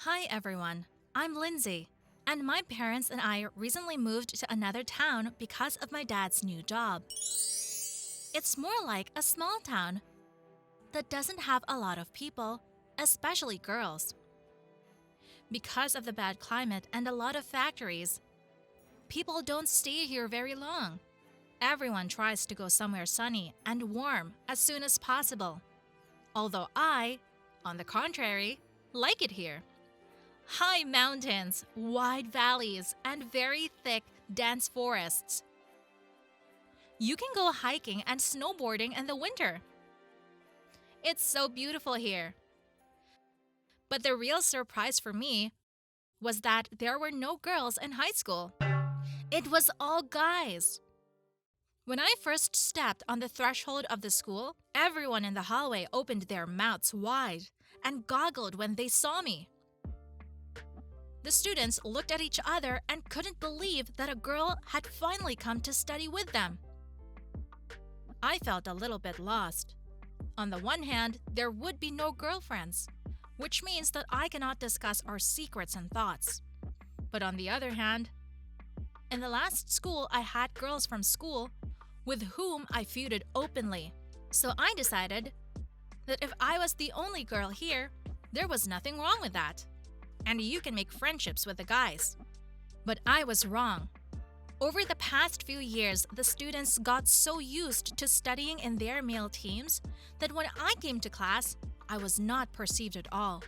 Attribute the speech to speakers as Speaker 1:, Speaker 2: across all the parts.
Speaker 1: Hi everyone, I'm Lindsay, and my parents and I recently moved to another town because of my dad's new job. It's more like a small town that doesn't have a lot of people, especially girls. Because of the bad climate and a lot of factories, people don't stay here very long. Everyone tries to go somewhere sunny and warm as soon as possible. Although I, on the contrary, like it here. High mountains, wide valleys, and very thick, dense forests. You can go hiking and snowboarding in the winter. It's so beautiful here. But the real surprise for me was that there were no girls in high school. It was all guys. When I first stepped on the threshold of the school, everyone in the hallway opened their mouths wide and goggled when they saw me. The students looked at each other and couldn't believe that a girl had finally come to study with them. I felt a little bit lost. On the one hand, there would be no girlfriends, which means that I cannot discuss our secrets and thoughts. But on the other hand, in the last school I had girls from school with whom I feuded openly. So I decided that if I was the only girl here, there was nothing wrong with that. And you can make friendships with the guys. But I was wrong. Over the past few years, the students got so used to studying in their male teams that when I came to class, I was not perceived at all.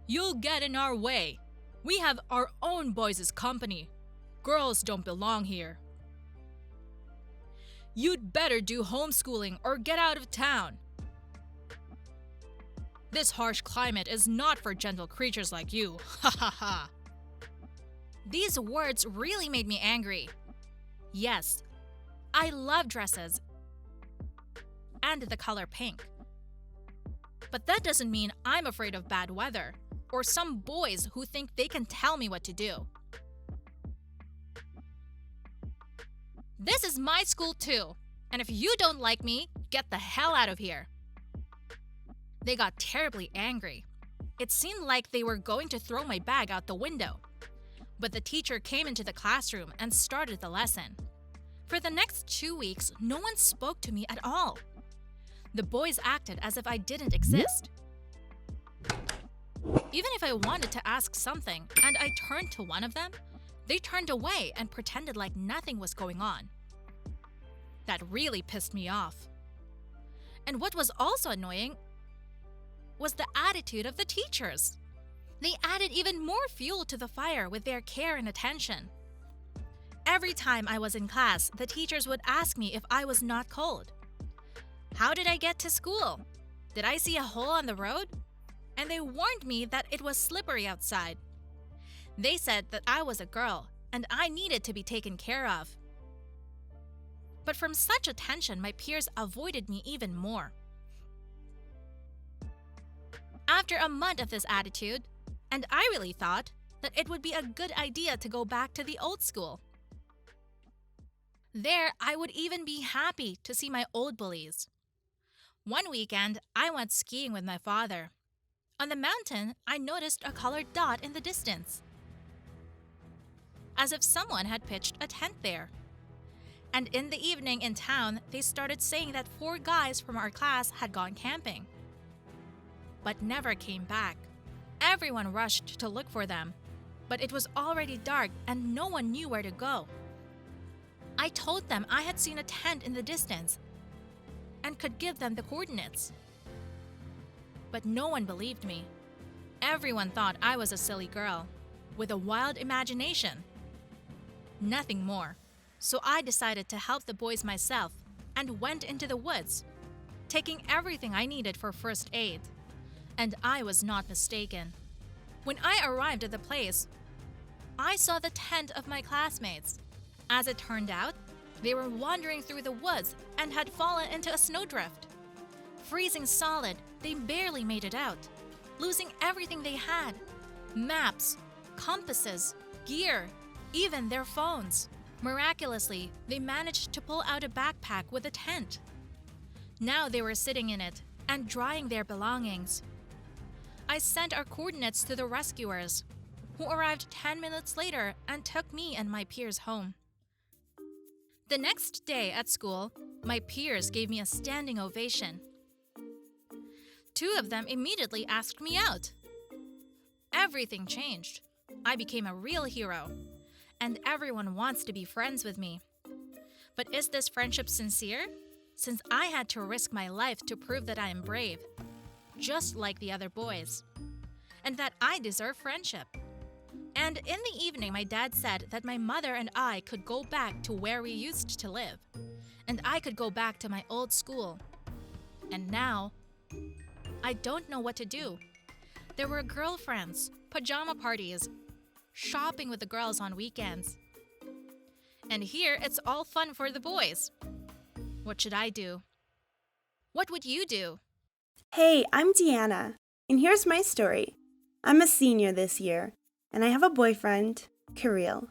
Speaker 1: You'll get in our way. We have our own boys' company. Girls don't belong here. You'd better do homeschooling or get out of town. This harsh climate is not for gentle creatures like you. Ha ha ha. These words really made me angry. Yes, I love dresses and the color pink. But that doesn't mean I'm afraid of bad weather or some boys who think they can tell me what to do. This is my school too, and if you don't like me, get the hell out of here. They got terribly angry. It seemed like they were going to throw my bag out the window. But the teacher came into the classroom and started the lesson. For the next 2 weeks, no one spoke to me at all. The boys acted as if I didn't exist. Even if I wanted to ask something and I turned to one of them, they turned away and pretended like nothing was going on. That really pissed me off. And what was also annoying was the attitude of the teachers. They added even more fuel to the fire with their care and attention. Every time I was in class, the teachers would ask me if I was not cold. How did I get to school? Did I see a hole on the road? And they warned me that it was slippery outside. They said that I was a girl and I needed to be taken care of. But from such attention, my peers avoided me even more. After a month of this attitude, and I really thought that it would be a good idea to go back to the old school. There, I would even be happy to see my old bullies. One weekend, I went skiing with my father. On the mountain, I noticed a colored dot in the distance, as if someone had pitched a tent there. And in the evening in town, they started saying that 4 guys from our class had gone camping, but never came back. Everyone rushed to look for them, but it was already dark and no one knew where to go. I told them I had seen a tent in the distance and could give them the coordinates. But no one believed me. Everyone thought I was a silly girl with a wild imagination. Nothing more. So I decided to help the boys myself and went into the woods, taking everything I needed for first aid. And I was not mistaken. When I arrived at the place, I saw the tent of my classmates. As it turned out, they were wandering through the woods and had fallen into a snowdrift. Freezing solid, they barely made it out, losing everything they had: maps, compasses, gear, even their phones. Miraculously, they managed to pull out a backpack with a tent. Now they were sitting in it and drying their belongings. I sent our coordinates to the rescuers, who arrived 10 minutes later and took me and my peers home. The next day at school, my peers gave me a standing ovation. 2 of them immediately asked me out. Everything changed. I became a real hero, and everyone wants to be friends with me. But is this friendship sincere? Since I had to risk my life to prove that I am brave, just like the other boys, and that I deserve friendship. And in the evening, my dad said that my mother and I could go back to where we used to live, and I could go back to my old school. And now, I don't know what to do. There were girlfriends, pajama parties, shopping with the girls on weekends. And here, it's all fun for the boys. What should I do? What would you do?
Speaker 2: Hey, I'm Deanna, and here's my story. I'm a senior this year, and I have a boyfriend, Kirill.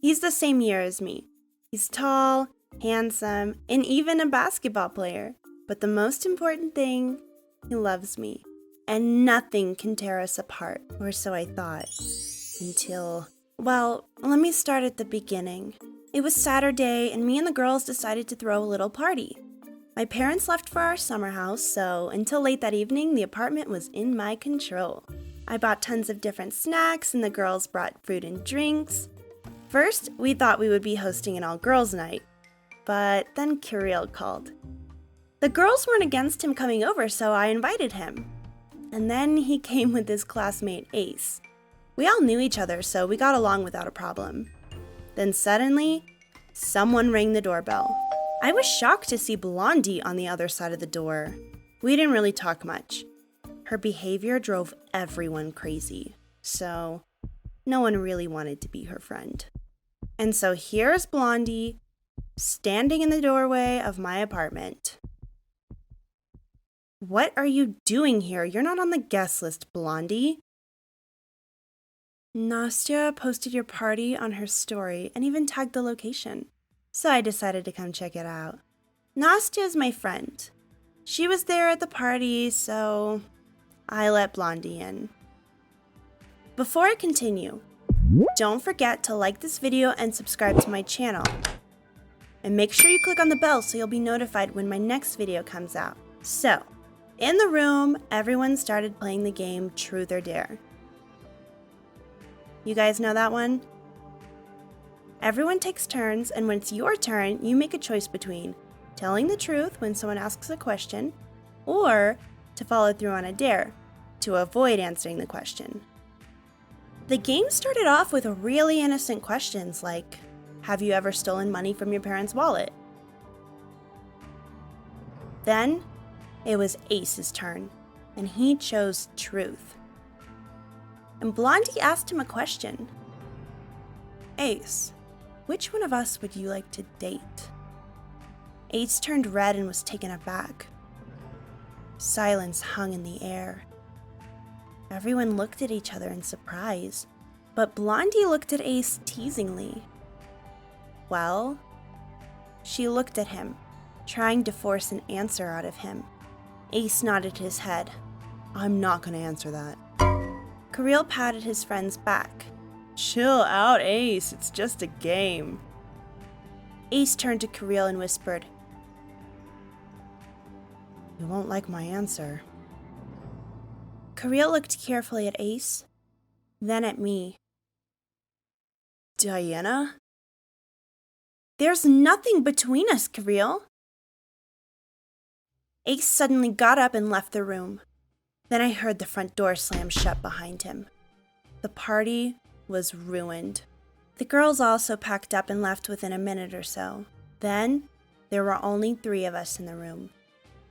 Speaker 2: He's the same year as me. He's tall, handsome, and even a basketball player. But the most important thing, he loves me. And nothing can tear us apart, or so I thought. Well, let me start at the beginning. It was Saturday, and me and the girls decided to throw a little party. My parents left for our summer house, so until late that evening, the apartment was in my control. I bought tons of different snacks, and the girls brought food and drinks. First, we thought we would be hosting an all-girls night, but then Kirill called. The girls weren't against him coming over, so I invited him. And then he came with his classmate, Ace. We all knew each other, so we got along without a problem. Then suddenly, someone rang the doorbell. I was shocked to see Blondie on the other side of the door. We didn't really talk much. Her behavior drove everyone crazy, so no one really wanted to be her friend. And so here's Blondie, standing in the doorway of my apartment. What are you doing here? You're not on the guest list, Blondie. Nastya posted your party on her story and even tagged the location, so I decided to come check it out. Nastya is my friend. She was there at the party, so I let Blondie in. Before I continue, don't forget to like this video and subscribe to my channel. And make sure you click on the bell so you'll be notified when my next video comes out. So, in the room, everyone started playing the game Truth or Dare. You guys know that one? Everyone takes turns, and when it's your turn, you make a choice between telling the truth when someone asks a question, or to follow through on a dare to avoid answering the question. The game started off with really innocent questions like, have you ever stolen money from your parents' wallet? Then, it was Ace's turn, and he chose truth. And Blondie asked him a question. Ace, which one of us would you like to date? Ace turned red and was taken aback. Silence hung in the air. Everyone looked at each other in surprise, but Blondie looked at Ace teasingly. Well, she looked at him, trying to force an answer out of him. Ace nodded his head. I'm not going to answer that. Kirill patted his friend's back. Chill out, Ace. It's just a game. Ace turned to Kirill and whispered, You won't like my answer. Kirill looked carefully at Ace, then at me. Diana? There's nothing between us, Kirill. Ace suddenly got up and left the room. Then I heard the front door slam shut behind him. The party was ruined. The girls also packed up and left within a minute or so. Then, there were only 3 of us in the room.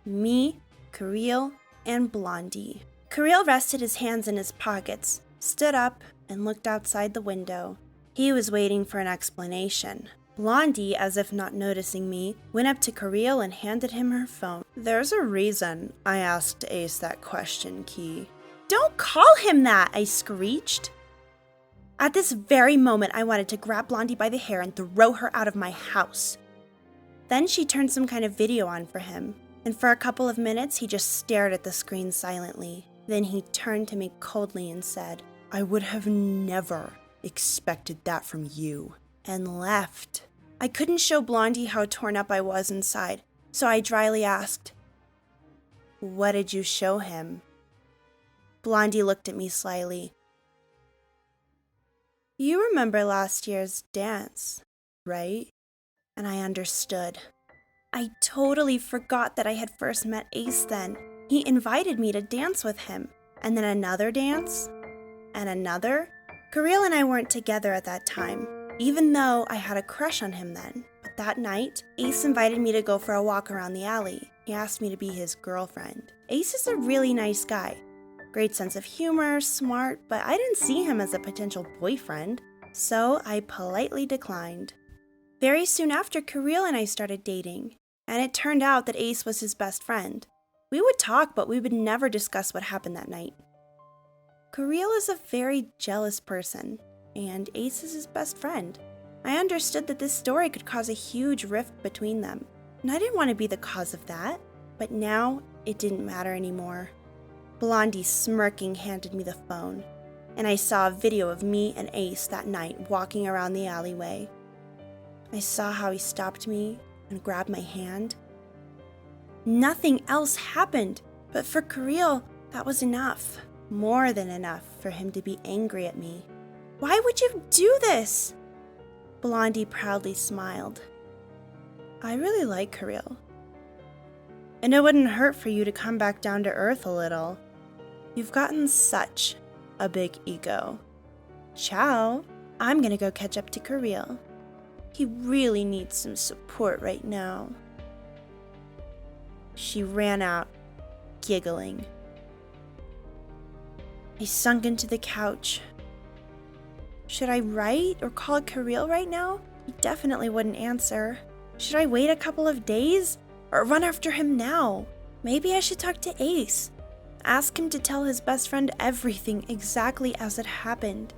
Speaker 2: Me, Kirill, and Blondie. Kirill rested his hands in his pockets, stood up, and looked outside the window. He was waiting for an explanation. Blondie, as if not noticing me, went up to Kirill and handed him her phone. There's a reason I asked Ace that question, Key. Don't call him that, I screeched. At this very moment, I wanted to grab Blondie by the hair and throw her out of my house. Then she turned some kind of video on for him, and for a couple of minutes, he just stared at the screen silently. Then he turned to me coldly and said, "I would have never expected that from you," and left. I couldn't show Blondie how torn up I was inside, so I dryly asked, "What did you show him?" Blondie looked at me slyly. "You remember last year's dance, right?" And I understood. I totally forgot that I had first met Ace then. He invited me to dance with him, and then another dance, and another. Kirill and I weren't together at that time, even though I had a crush on him then. But that night, Ace invited me to go for a walk around the alley. He asked me to be his girlfriend. Ace is a really nice guy. Great sense of humor, smart, but I didn't see him as a potential boyfriend, so I politely declined. Very soon after, Kirill and I started dating, and it turned out that Ace was his best friend. We would talk, but we would never discuss what happened that night. Kirill is a very jealous person, and Ace is his best friend. I understood that this story could cause a huge rift between them, and I didn't want to be the cause of that, but now it didn't matter anymore. Blondie, smirking, handed me the phone, and I saw a video of me and Ace that night walking around the alleyway. I saw how he stopped me and grabbed my hand. Nothing else happened, but for Kirill, that was enough. More than enough for him to be angry at me. "Why would you do this?" Blondie proudly smiled. "I really like Kirill. And it wouldn't hurt for you to come back down to earth a little. You've gotten such a big ego. Ciao. I'm gonna go catch up to Kirill. He really needs some support right now." She ran out, giggling. I sunk into the couch. Should I write or call Kirill right now? He definitely wouldn't answer. Should I wait a couple of days or run after him now? Maybe I should talk to Ace. Ask him to tell his best friend everything exactly as it happened.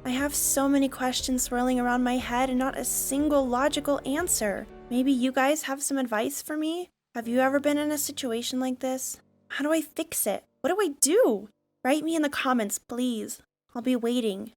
Speaker 2: I have so many questions swirling around my head and not a single logical answer. Maybe you guys have some advice for me? Have you ever been in a situation like this? How do I fix it? What do I do? Write me in the comments, please. I'll be waiting.